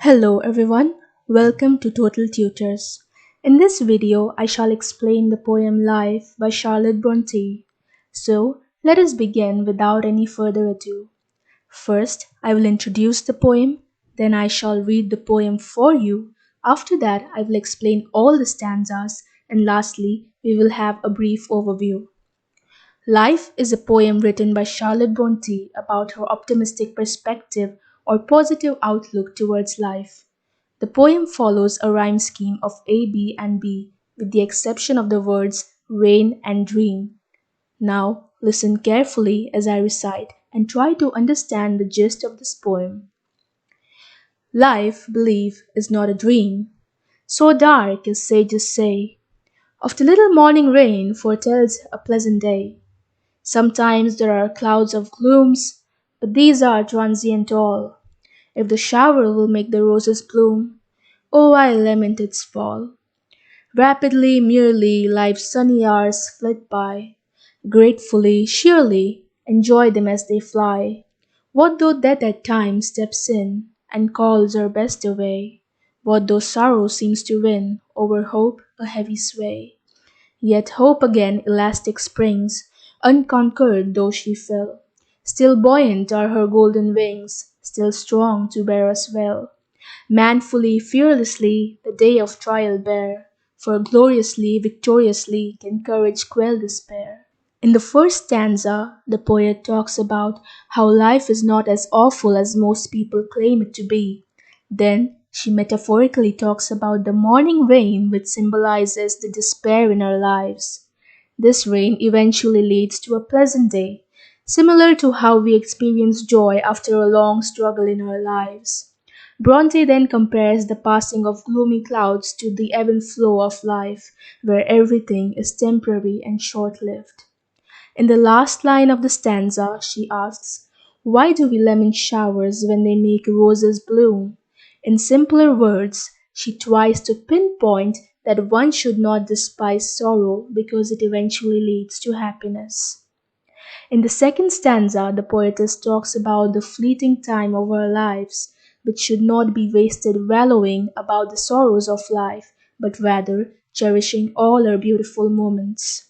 Hello everyone, welcome to Total Tutors. In this video, I shall explain the poem Life by Charlotte Bronte. So, let us begin without any further ado. First, I will introduce the poem, then I shall read the poem for you. After that, I will explain all the stanzas, and lastly, we will have a brief overview. Life is a poem written by Charlotte Bronte about her optimistic perspective or positive outlook towards life. The poem follows a rhyme scheme of A, B, and B, with the exception of the words rain and dream. Now, listen carefully as I recite and try to understand the gist of this poem. Life, believe, is not a dream, so dark as sages say. Of the little morning rain foretells a pleasant day. Sometimes there are clouds of glooms, but these are transient all. If the shower will make the roses bloom, oh, I lament its fall. Rapidly, merely, life's sunny hours flit by. Gratefully, surely, enjoy them as they fly. What though death at times steps in and calls our best away? What though sorrow seems to win over hope a heavy sway? Yet hope again elastic springs, unconquered though she fell. Still buoyant are her golden wings, still strong to bear us well. Manfully, fearlessly, the day of trial bear, for gloriously, victoriously can courage quell despair. In the first stanza, the poet talks about how life is not as awful as most people claim it to be. Then she metaphorically talks about the morning rain, which symbolizes the despair in our lives. This rain eventually leads to a pleasant day, similar to how we experience joy after a long struggle in our lives. Bronte then compares the passing of gloomy clouds to the ebb and flow of life, where everything is temporary and short lived. In the last line of the stanza, she asks, why do we lament showers when they make roses bloom? In simpler words, she tries to pinpoint that one should not despise sorrow because it eventually leads to happiness. In the second stanza, the poetess talks about the fleeting time of our lives, which should not be wasted wallowing about the sorrows of life, but rather cherishing all our beautiful moments.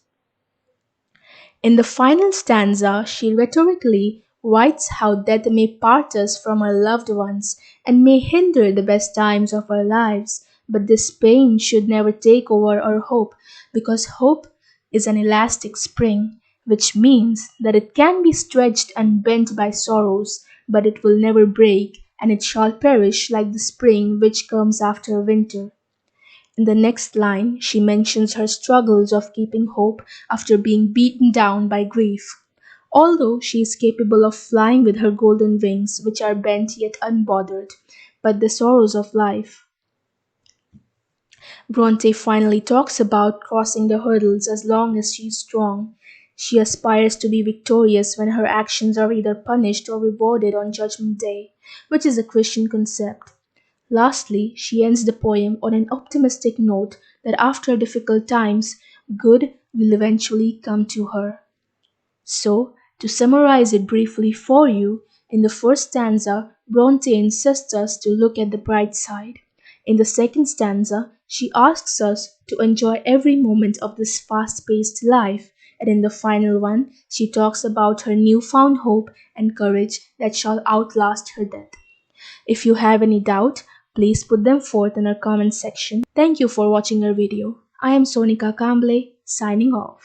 In the final stanza, she rhetorically writes how death may part us from our loved ones and may hinder the best times of our lives, but this pain should never take over our hope, because hope is an elastic spring, which means that it can be stretched and bent by sorrows, but it will never break, and it shall perish like the spring which comes after winter. In the next line, she mentions her struggles of keeping hope after being beaten down by grief. Although she is capable of flying with her golden wings, which are bent yet unbothered, but the sorrows of life. Bronte finally talks about crossing the hurdles as long as she is strong. She aspires to be victorious when her actions are either punished or rewarded on Judgment Day, which is a Christian concept. Lastly, she ends the poem on an optimistic note that after difficult times, good will eventually come to her. So, to summarize it briefly for you, in the first stanza, Bronte insists us to look at the bright side. In the second stanza, she asks us to enjoy every moment of this fast paced life. And in the final one, she talks about her newfound hope and courage that shall outlast her death. If you have any doubt, please put them forth in our comment section. Thank you for watching our video. I am Sonika Kamble, signing off.